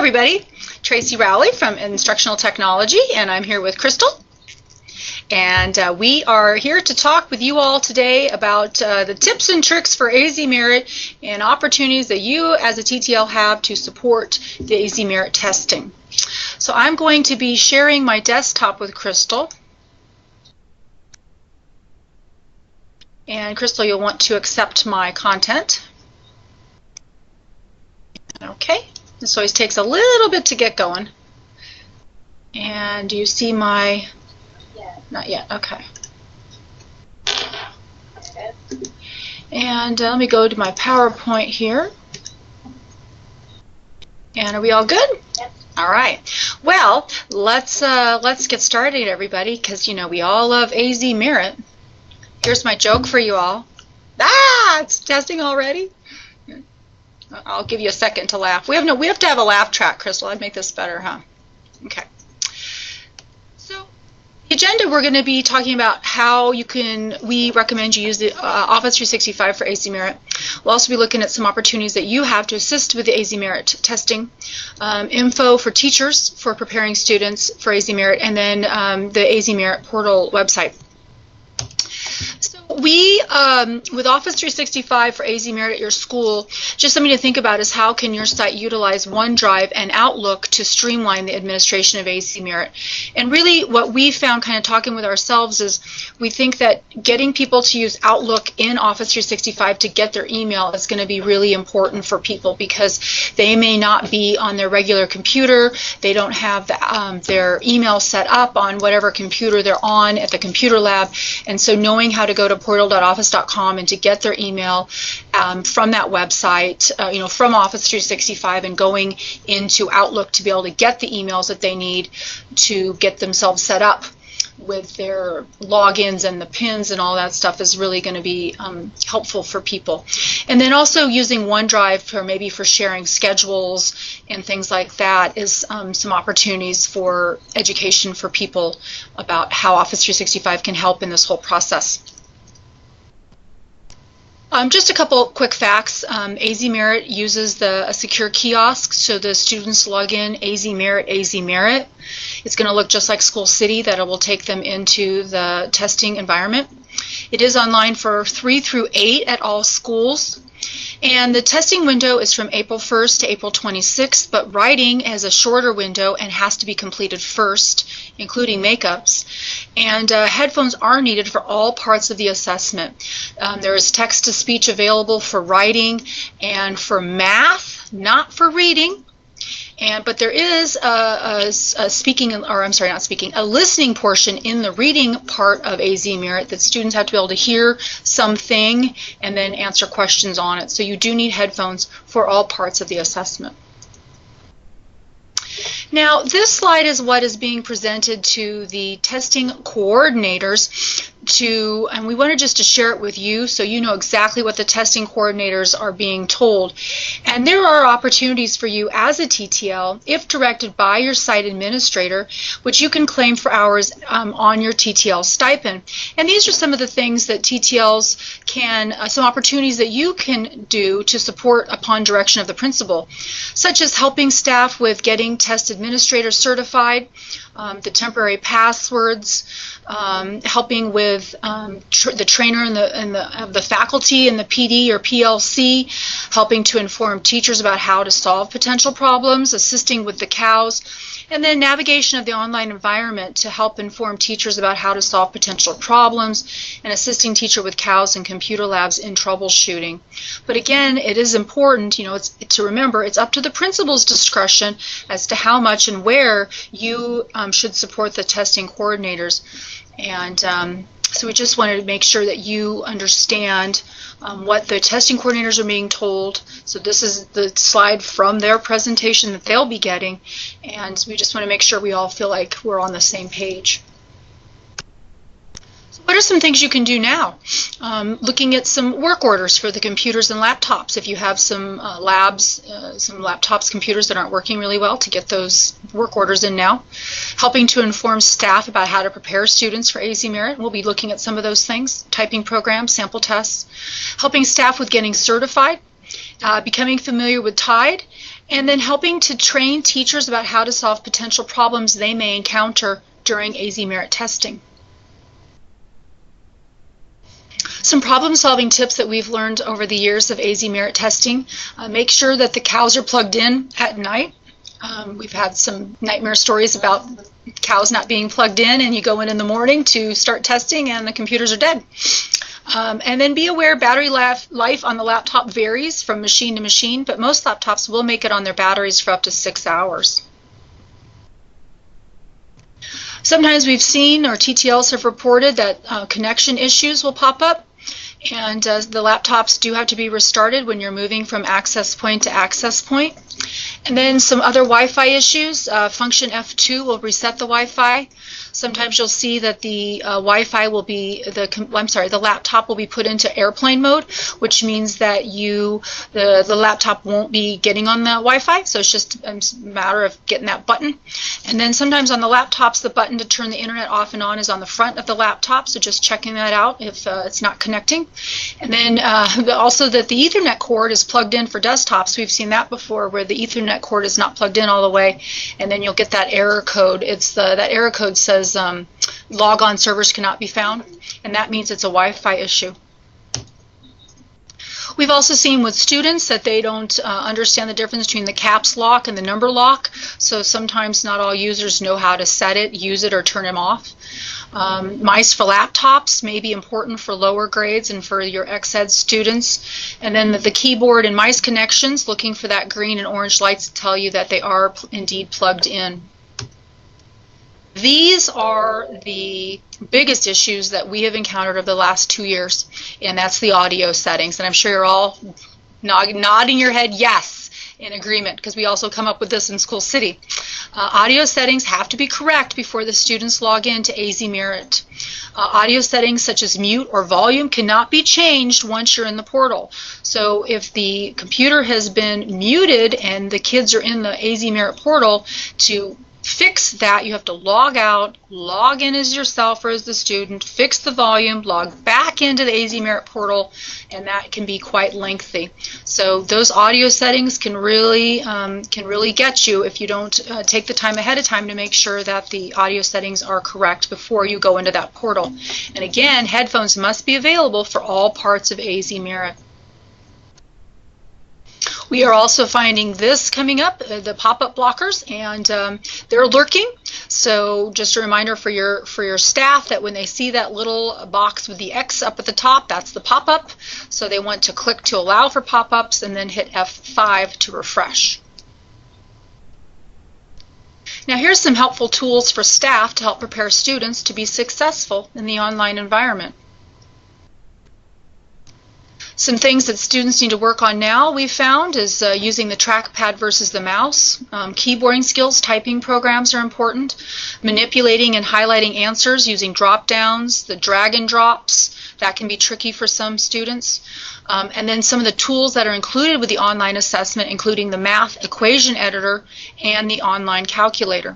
everybody, Tracy Rowley from Instructional Technology, and I'm here with Crystal. And we are here to talk with you all today about the tips and tricks for AZMerit and opportunities that you as a TTL have to support the AZMerit testing. So I'm going to be sharing my desktop with Crystal. And Crystal, you'll want to accept my content. Okay, this always takes a little bit to get going. And do you see my... Not yet, okay. And let me go to my PowerPoint here. And are we all good? Yep. All right. Well, let's get started, everybody, because you know we all love AZMerit. Here's my joke for you all. It's testing already. I'll give you a second to laugh. We have to have a laugh track, Crystal. I'd make this better, huh? Okay. The agenda, we're going to be talking about how we recommend you use the Office 365 for AZMerit. We'll also be looking at some opportunities that you have to assist with the AZMerit testing, info for teachers for preparing students for AZMerit, and then the AZMerit portal website. So we, with Office 365 for AZMerit at your school, just something to think about is how can your site utilize OneDrive and Outlook to streamline the administration of AZMerit. And really what we found kind of talking with ourselves is we think that getting people to use Outlook in Office 365 to get their email is going to be really important for people because they may not be on their regular computer, they don't have their email set up on whatever computer they're on at the computer lab, and so knowing how to go to portal.office.com and to get their email from that website, from Office 365 and going into Outlook to be able to get the emails that they need to get themselves set up with their logins and the pins and all that stuff is really going to be helpful for people. And then also using OneDrive for sharing schedules and things like that is some opportunities for education for people about how Office 365 can help in this whole process. Just a couple quick facts. AZMerit uses a secure kiosk, so the students log in AZMerit. It's going to look just like School City, that it will take them into the testing environment. It is online for 3 through 8 at all schools. And the testing window is from April 1st to April 26th, but writing has a shorter window and has to be completed first, including makeups. And headphones are needed for all parts of the assessment. There is text-to-speech available for writing and for math, not for reading. But there is a listening portion in the reading part of AZMerit that students have to be able to hear something and then answer questions on it. So you do need headphones for all parts of the assessment. Now, this slide is what is being presented to the testing coordinators and we wanted just to share it with you so you know exactly what the testing coordinators are being told. And there are opportunities for you as a TTL, if directed by your site administrator, which you can claim for hours on your TTL stipend. And these are some of the things that TTLs some opportunities that you can do to support upon direction of the principal, such as helping staff with getting test administrator certified, the temporary passwords, helping with the trainer and the faculty and the PD or PLC, helping to inform teachers about how to solve potential problems, assisting with the cows, and then navigation of the online environment to help inform teachers about how to solve potential problems, and assisting teacher with cows and computer labs in troubleshooting. But again, it is important, to remember it's up to the principal's discretion as to how much and where you should support the testing coordinators. And so we just wanted to make sure that you understand what the testing coordinators are being told. So this is the slide from their presentation that they'll be getting, and we just want to make sure we all feel like we're on the same page. What are some things you can do now? Looking at some work orders for the computers and laptops. If you have some labs, some laptops, computers that aren't working really well, to get those work orders in now. Helping to inform staff about how to prepare students for AZMerit. We'll be looking at some of those things. Typing programs, sample tests. Helping staff with getting certified. Becoming familiar with TIDE. and then helping to train teachers about how to solve potential problems they may encounter during AZMerit testing. Some problem-solving tips that we've learned over the years of AZMerit testing: make sure that the cows are plugged in at night. We've had some nightmare stories about cows not being plugged in, and you go in the morning to start testing and the computers are dead. And then be aware battery life on the laptop varies from machine to machine, but most laptops will make it on their batteries for up to 6 hours. Sometimes we've seen, or TTLs have reported, that connection issues will pop up, and the laptops do have to be restarted when you're moving from access point to access point. And then some other Wi-Fi issues. Function F2 will reset the Wi-Fi. Sometimes you'll see that the Wi-Fi will be, the laptop will be put into airplane mode, which means that the laptop won't be getting on the Wi-Fi, so it's just a matter of getting that button. And then sometimes on the laptops, the button to turn the internet off and on is on the front of the laptop, so just checking that out if it's not connecting. And then also that the Ethernet cord is plugged in for desktops. We've seen that before, where the Ethernet cord is not plugged in all the way, and then you'll get that error code. That error code says log on servers cannot be found, and that means it's a Wi-Fi issue. We've also seen with students that they don't understand the difference between the caps lock and the number lock, so sometimes not all users know how to set it, use it, or turn them off. Mice for laptops may be important for lower grades and for your ex-ed students. And then the keyboard and mice connections, looking for that green and orange lights to tell you that they are indeed plugged in. These are the biggest issues that we have encountered over the last 2 years, and that's the audio settings. And I'm sure you're all nodding your head yes in agreement, because we also come up with this in School City. Audio settings have to be correct before the students log in to AZMerit. Audio settings such as mute or volume cannot be changed once you're in the portal. So if the computer has been muted and the kids are in the AZMerit portal, to fix that, you have to log out, log in as yourself or as the student, fix the volume, log back into the AZMerit portal, and that can be quite lengthy. So those audio settings can really get you if you don't take the time ahead of time to make sure that the audio settings are correct before you go into that portal. And again, headphones must be available for all parts of AZMerit. We are also finding this coming up, the pop-up blockers, and they're lurking. So just a reminder for your staff that when they see that little box with the X up at the top, that's the pop-up. So they want to click to allow for pop-ups and then hit F5 to refresh. Now here's some helpful tools for staff to help prepare students to be successful in the online environment. Some things that students need to work on now, we've found, is using the trackpad versus the mouse. Keyboarding skills, typing programs are important. Manipulating and highlighting answers using drop-downs, the drag and drops, that can be tricky for some students. And then some of the tools that are included with the online assessment, including the math equation editor and the online calculator.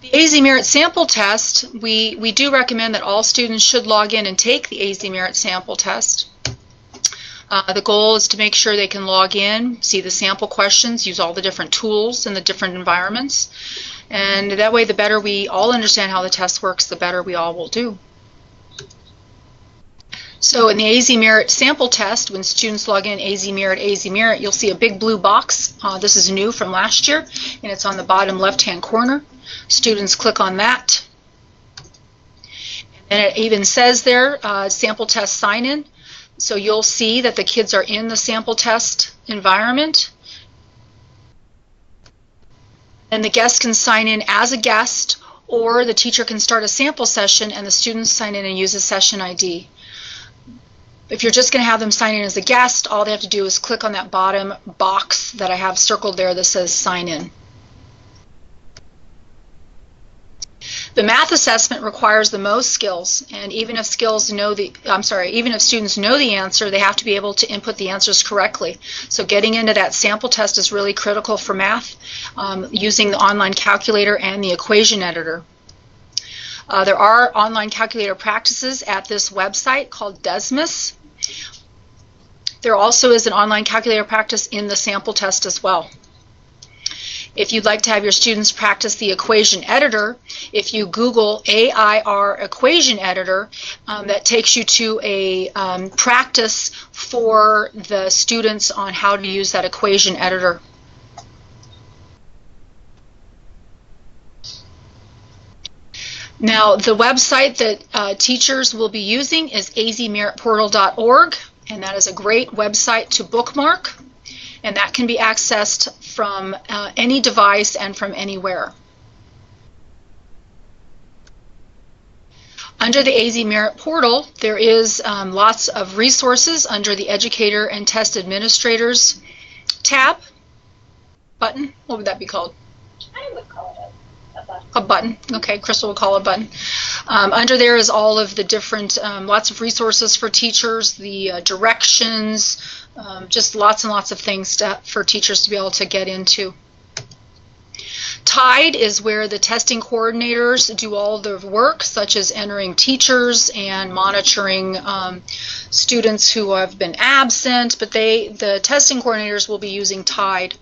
The AZMerit sample test, we do recommend that all students should log in and take the AZMerit sample test. The goal is to make sure they can log in, see the sample questions, use all the different tools in the different environments. And that way, the better we all understand how the test works, the better we all will do. So in the AZMerit sample test, when students log in AZMerit, you'll see a big blue box. This is new from last year, and it's on the bottom left-hand corner. Students click on that, and it even says there, sample test sign-in. So you'll see that the kids are in the sample test environment, and the guest can sign in as a guest, or the teacher can start a sample session and the students sign in and use a session ID. If you're just going to have them sign in as a guest, all they have to do is click on that bottom box that I have circled there that says sign in. The math assessment requires the most skills, and even if students know the answer, they have to be able to input the answers correctly. So getting into that sample test is really critical for math, using the online calculator and the equation editor. There are online calculator practices at this website called DESMIS. There also is an online calculator practice in the sample test as well. If you'd like to have your students practice the equation editor, if you Google AIR equation editor, that takes you to a practice for the students on how to use that equation editor. Now, the website that teachers will be using is AZMeritportal.org, and that is a great website to bookmark, and that can be accessed from any device and from anywhere. Under the AZMerit portal, there is lots of resources under the Educator and Test Administrators tab. Button? What would that be called? I would call it a button. Okay, Crystal will call it a button. Under there is all of the different, lots of resources for teachers, the directions, just lots and lots of things for teachers to be able to get into. TIDE is where the testing coordinators do all the work, such as entering teachers and monitoring students who have been absent, but the testing coordinators will be using TIDE.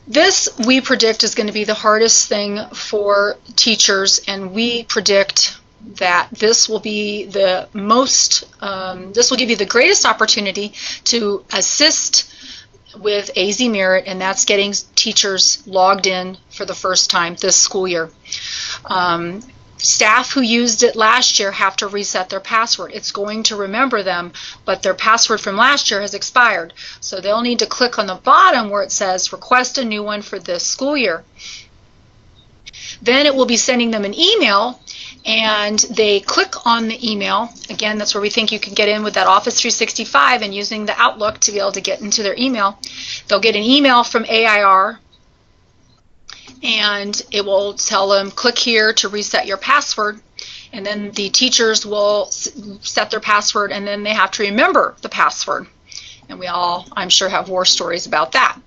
This, we predict, is going to be the hardest thing for teachers, and we predict that this will be the most, this will give you the greatest opportunity to assist with AZMerit, and that's getting teachers logged in for the first time this school year. Staff who used it last year have to reset their password. It's going to remember them, but their password from last year has expired. So they'll need to click on the bottom where it says request a new one for this school year. Then it will be sending them an email, and they click on the email. Again, that's where we think you can get in with that Office 365 and using the Outlook to be able to get into their email. They'll get an email from AIR, and it will tell them click here to reset your password, and then the teachers will set their password, and then they have to remember the password, and we all, I'm sure, have war stories about that.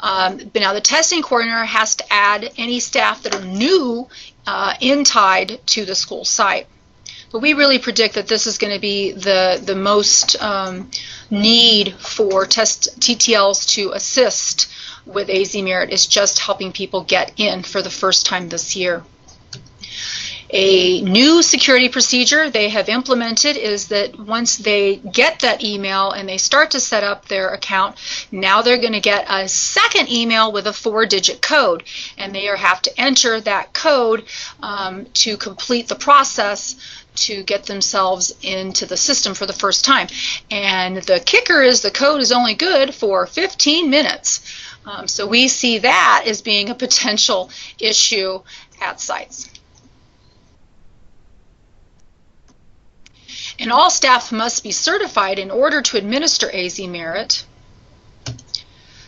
But now the testing coordinator has to add any staff that are new in TIDE to the school site. But we really predict that this is going to be the most need for TTLs to assist with AZMerit, is just helping people get in for the first time this year. A new security procedure they have implemented is that once they get that email and they start to set up their account, now they're going to get a second email with a 4-digit code, and they have to enter that code to complete the process to get themselves into the system for the first time. And the kicker is the code is only good for 15 minutes. So we see that as being a potential issue at sites. And all staff must be certified in order to administer AZMerit.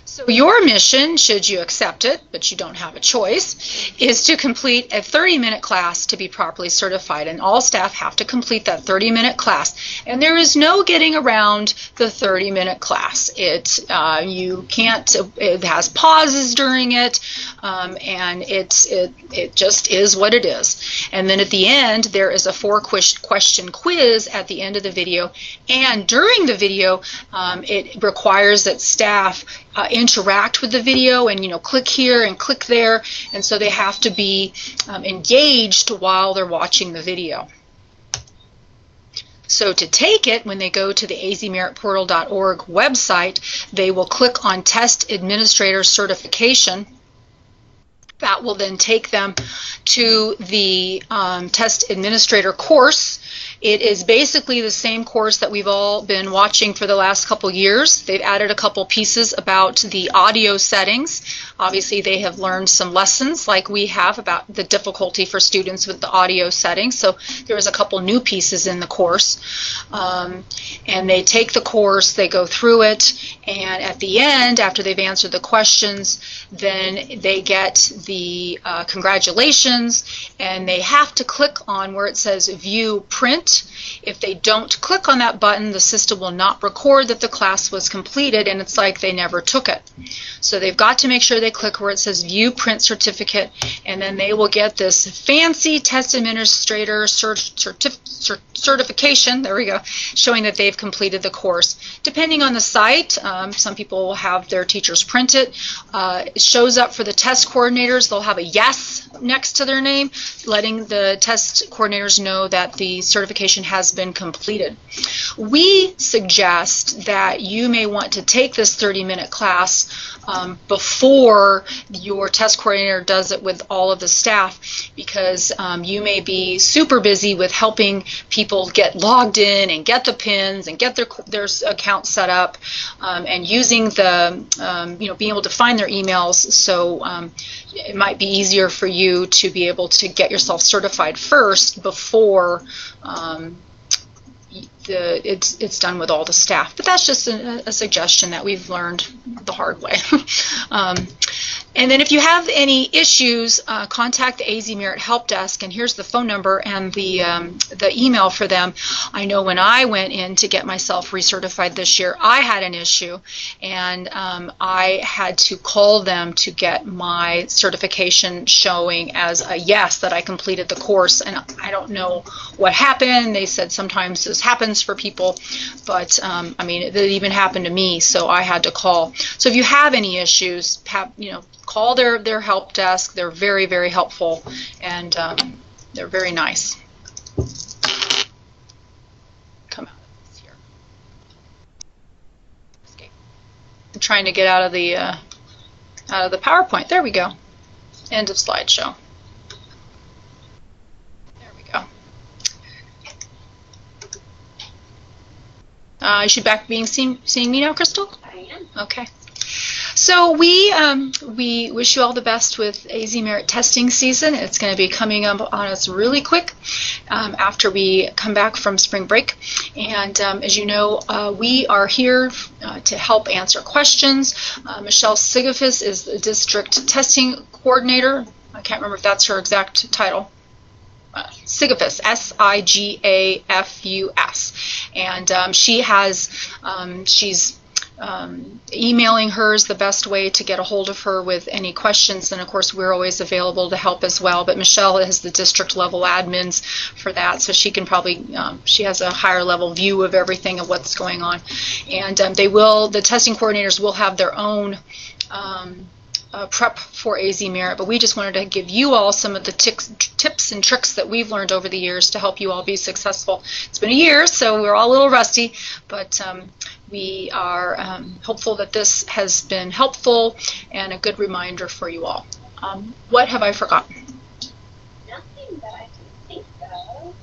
So your mission, should you accept it, but you don't have a choice, is to complete a 30-minute class to be properly certified. And all staff have to complete that 30-minute class. And there is no getting around the 30-minute class. You can't, it has pauses during it, and it just is what it is. And then at the end, there is a 4-question quiz at the end of the video. And during the video, it requires that staff interact with the video and, click here and click there, and so they have to be engaged while they're watching the video. So to take it, when they go to the azmeritportal.org website, they will click on Test Administrator Certification. That will then take them to the Test Administrator course. It is basically the same course that we've all been watching for the last couple years. They've added a couple pieces about the audio settings. Obviously, they have learned some lessons like we have about the difficulty for students with the audio settings. So there was a couple new pieces in the course. And they take the course, they go through it, and at the end, after they've answered the questions, then they get the congratulations, and they have to click on where it says View Print not, if they don't click on that button, the system will not record that the class was completed, and it's like they never took it. So they've got to make sure they click where it says View Print Certificate, and then they will get this fancy test administrator certification, there we go, showing that they've completed the course. Depending on the site, some people will have their teachers print it. It shows up for the test coordinators. They'll have a yes next to their name, letting the test coordinators know that the certification has been completed. We suggest that you may want to take this 30-minute class before your test coordinator does it with all of the staff, because you may be super busy with helping people get logged in and get the pins and get their account set up, and using the being able to find their emails. So it might be easier for you to be able to get yourself certified first before it's done with all the staff. But that's just a suggestion that we've learned the hard way. And then if you have any issues, contact the AZMerit Help Desk, and here's the phone number and the email for them. I know when I went in to get myself recertified this year, I had an issue, and I had to call them to get my certification showing as a yes, that I completed the course, and I don't know what happened. They said sometimes this happens for people, but I mean, it even happened to me, so I had to call. So if you have any issues, call their help desk. They're very, very helpful, and they're very nice. Come out of this here. Escape. I'm trying to get out of the PowerPoint. There we go. End of slideshow. There we go. You should back being seeing me now, Crystal? I am. Okay. So we wish you all the best with AZMerit testing season. It's going to be coming up on us really quick after we come back from spring break. And as you know, we are here to help answer questions. Michelle Sigafus is the district testing coordinator. I can't remember if that's her exact title. Sigafus, S-I-G-A-F-U-S, and she's emailing her is the best way to get a hold of her with any questions, and of course we're always available to help as well. But Michelle has the district level admins for that, so she can probably she has a higher level view of everything of what's going on, and the testing coordinators will have their own prep for AZMerit, but we just wanted to give you all some of the tips and tricks that we've learned over the years to help you all be successful. It's been a year, so we're all a little rusty, but we are hopeful that this has been helpful and a good reminder for you all. What have I forgotten? Nothing that I can think of.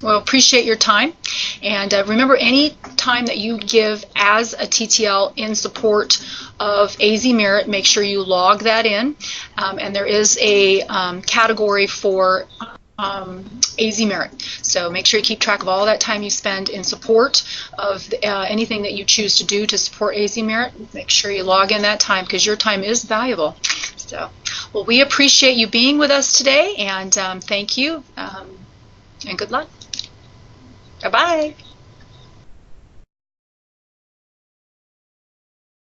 Well, appreciate your time, and remember, any time that you give as a TTL in support of AZMerit, make sure you log that in, and there is a category for AZMerit. So make sure you keep track of all that time you spend in support of anything that you choose to do to support AZMerit. Make sure you log in that time, because your time is valuable. So, well, we appreciate you being with us today, and thank you, and good luck. Bye-bye.